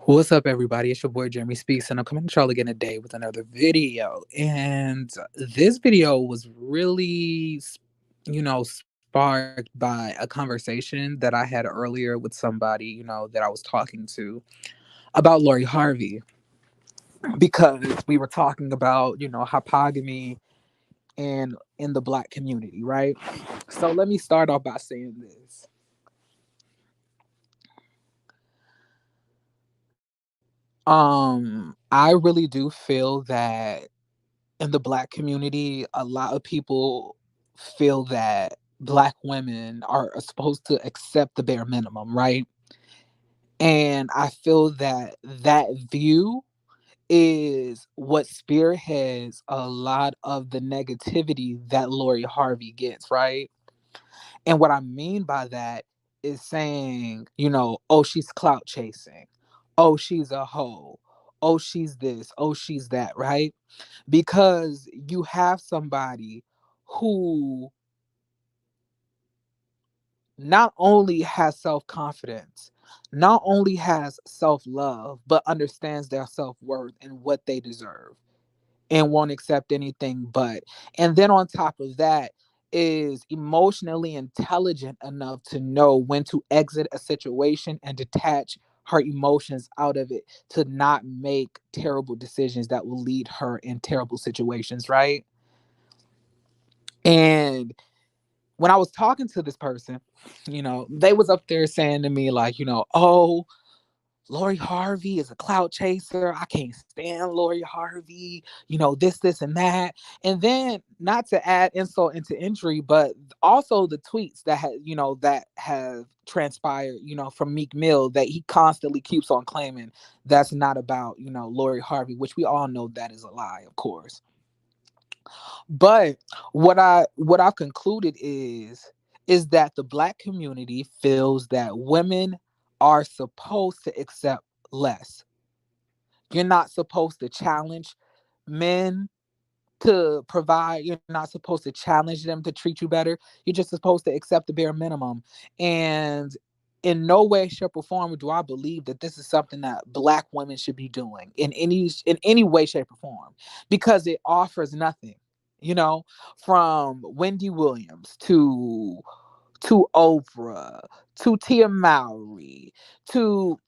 What's up, everybody? It's your boy Jeremy Speaks, and I'm coming to y'all again today with another video. And this video was really, sparked by a conversation that I had earlier with somebody, that I was talking to about Lori Harvey, because we were talking about, hypogamy and in the Black community, right? So let me start off by saying this. I really do feel that in the Black community, a lot of people feel that Black women are supposed to accept the bare minimum, right? And I feel that that view is what spearheads a lot of the negativity that Lori Harvey gets, right? And what I mean by that is saying, oh, she's clout chasing. Oh, she's a hoe. Oh, she's this. Oh, she's that, right? Because you have somebody who not only has self-confidence, not only has self-love, but understands their self-worth and what they deserve and won't accept anything but. And then on top of that, is emotionally intelligent enough to know when to exit a situation and detach her emotions out of it, to not make terrible decisions that will lead her in terrible situations, right? And when I was talking to this person, they was up there saying to me like, oh, Lori Harvey is a clout chaser. I can't stand Lori Harvey, this, and that. And then, not to add insult into injury, but also the tweets that have transpired, from Meek Mill, that he constantly keeps on claiming that's not about, Lori Harvey, which we all know that is a lie, of course. But what I've concluded is that the Black community feels that women are supposed to accept less. You're not supposed to challenge men to provide. You're not supposed to challenge them to treat you better. You're just supposed to accept the bare minimum. And in no way, shape, or form do I believe that this is something that Black women should be doing in any way, shape, or form, because it offers nothing. From Wendy Williams to Oprah to Tia Mowry to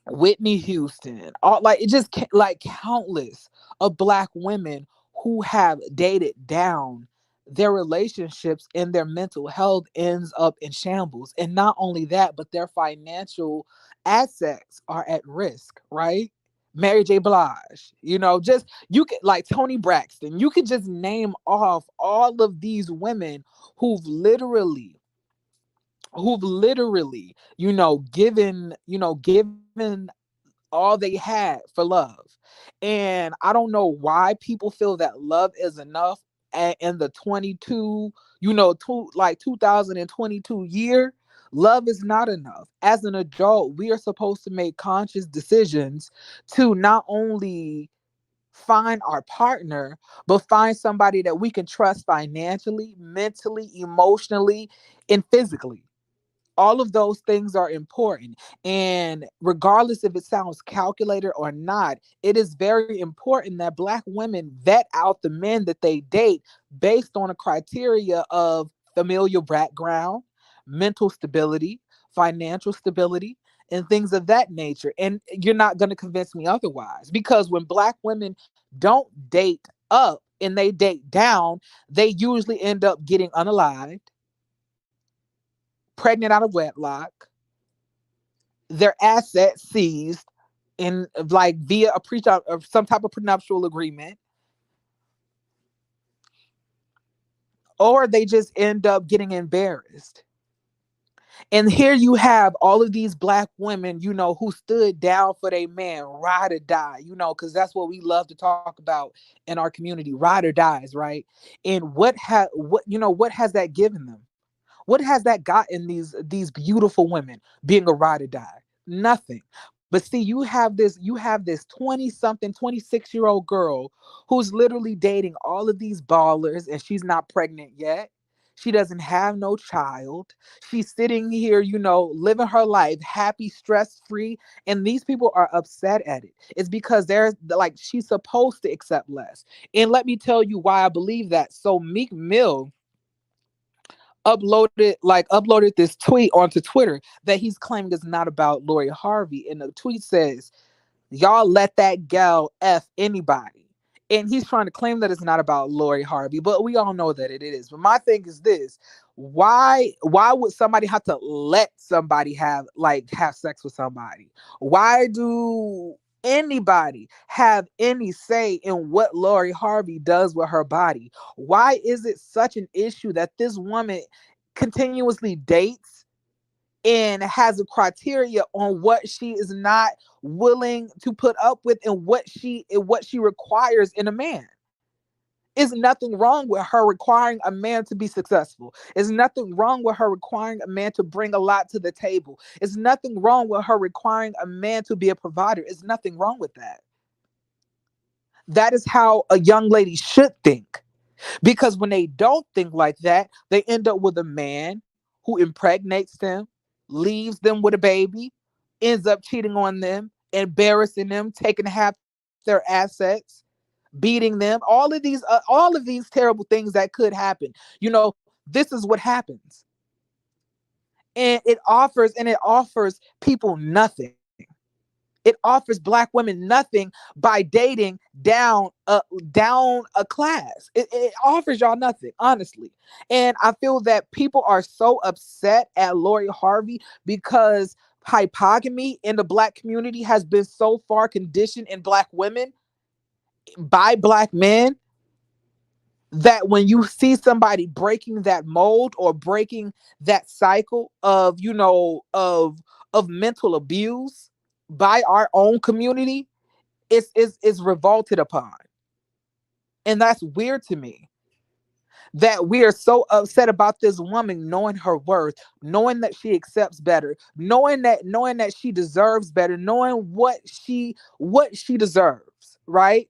Whitney Houston, all like it just like countless of Black women who have dated down their relationships, and their mental health ends up in shambles. And not only that, but their financial assets are at risk, right? Mary J. Blige, just you could like Tony Braxton, you could just name off all of these women who've literally, given all they had for love. And I don't know why people feel that love is enough in the 22, like 2022 year. Love is not enough. As an adult, we are supposed to make conscious decisions to not only find our partner, but find somebody that we can trust financially, mentally, emotionally, and physically. All of those things are important. And regardless if it sounds calculated or not, it is very important that Black women vet out the men that they date based on a criteria of familial background, mental stability, financial stability, and things of that nature. And you're not going to convince me otherwise, because when Black women don't date up and they date down, they usually end up getting unalived, pregnant out of wedlock, their assets seized in like via a or some type of prenuptial agreement, or they just end up getting embarrassed. And here you have all of these black women, who stood down for their man, ride or die, because that's what we love to talk about in our community, ride or dies, right? And what has that given them? What has that gotten these beautiful women being a ride or die? Nothing. But see, you have this 20 something, 26-year-old girl who's literally dating all of these ballers and she's not pregnant yet. She doesn't have no child. She's sitting here, living her life happy, stress free. And these people are upset at it. It's because there's like she's supposed to accept less. And let me tell you why I believe that. So Meek Mill uploaded this tweet onto Twitter that he's claiming is not about Lori Harvey. And the tweet says, y'all let that gal F anybody. And he's trying to claim that it's not about Lori Harvey, but we all know that it is. But my thing is this: why would somebody have to let somebody have sex with somebody? Why do anybody have any say in what Lori Harvey does with her body? Why is it such an issue that this woman continuously dates and has a criteria on what she is not willing to put up with and what she requires in a man? Is nothing wrong with her requiring a man to be successful. Is nothing wrong with her requiring a man to bring a lot to the table. Is nothing wrong with her requiring a man to be a provider. Is nothing wrong with that. That is how a young lady should think. Because when they don't think like that, they end up with a man who impregnates them, leaves them with a baby, ends up cheating on them, embarrassing them, taking half their assets, beating them. All of these terrible things that could happen. This is what happens. And it offers people nothing. It offers black women nothing by dating down a class. It offers y'all nothing, honestly. And I feel that people are so upset at Lori Harvey because hypogamy in the black community has been so far conditioned in black women by black men that when you see somebody breaking that mold or breaking that cycle of mental abuse by our own community, it's revolted upon. And that's weird to me that we are so upset about this woman knowing her worth, knowing that she accepts better, knowing that she deserves better, knowing what she deserves, right?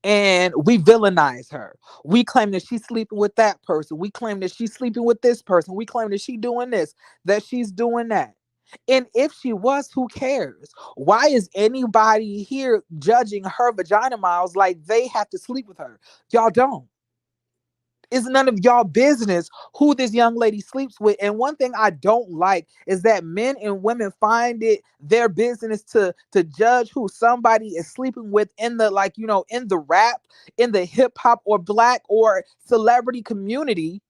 And we villainize her. We claim that she's sleeping with that person. We claim that she's sleeping with this person. We claim that she's doing this, that she's doing that. And if she was, who cares? Why is anybody here judging her vagina miles like they have to sleep with her? Y'all don't. It's none of y'all business who this young lady sleeps with. And one thing I don't like is that men and women find it their business to judge who somebody is sleeping with in the in the rap, in the hip hop or black or celebrity community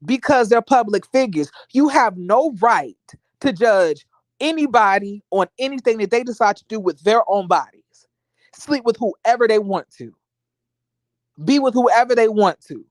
because they're public figures. You have no right to judge anybody on anything that they decide to do with their own bodies. Sleep with whoever they want to, be with whoever they want to.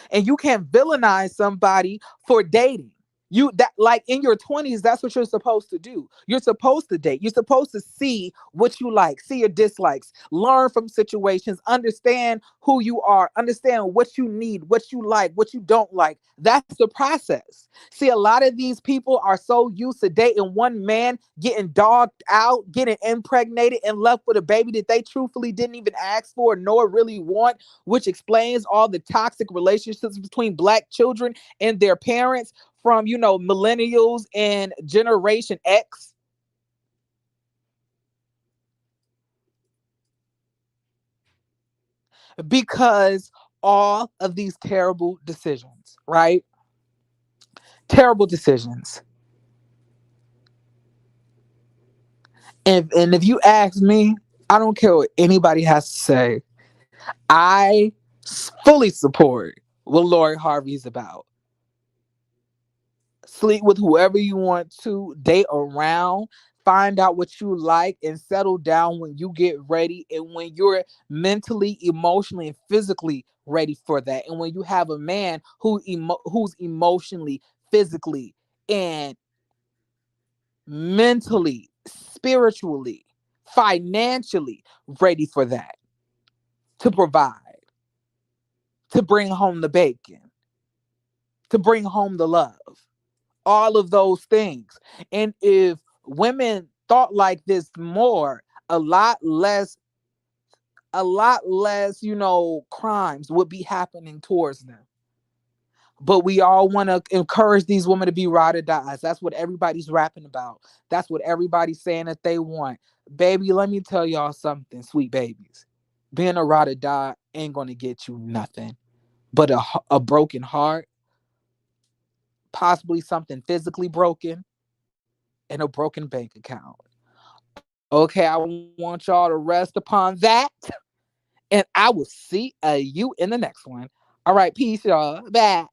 And you can't villainize somebody for dating. You that like in your 20s, that's what you're supposed to do. You're supposed to date. You're supposed to see what you like, see your dislikes, learn from situations, understand who you are, understand what you need, what you like, what you don't like. That's the process. See, a lot of these people are so used to dating one man, getting dogged out, getting impregnated, and left with a baby that they truthfully didn't even ask for nor really want, which explains all the toxic relationships between black children and their parents from millennials and Generation X. Because all of these terrible decisions, right? Terrible decisions. And if you ask me, I don't care what anybody has to say. I fully support what Lori Harvey's about. Sleep with whoever you want to, date around, find out what you like and settle down when you get ready, and when you're mentally, emotionally, and physically ready for that. And when you have a man who's emotionally, physically, and mentally, spiritually, financially ready for that, to provide, to bring home the bacon, to bring home the love, all of those things. And if women thought like this more, a lot less, crimes would be happening towards them. But we all want to encourage these women to be ride or dies. That's what everybody's rapping about. That's what everybody's saying that they want. Baby, let me tell y'all something, sweet babies. Being a ride or die ain't going to get you nothing but a broken heart, possibly something physically broken, and a broken bank account. Okay, I want y'all to rest upon that. And I will see you in the next one. All right, peace, y'all. Bye.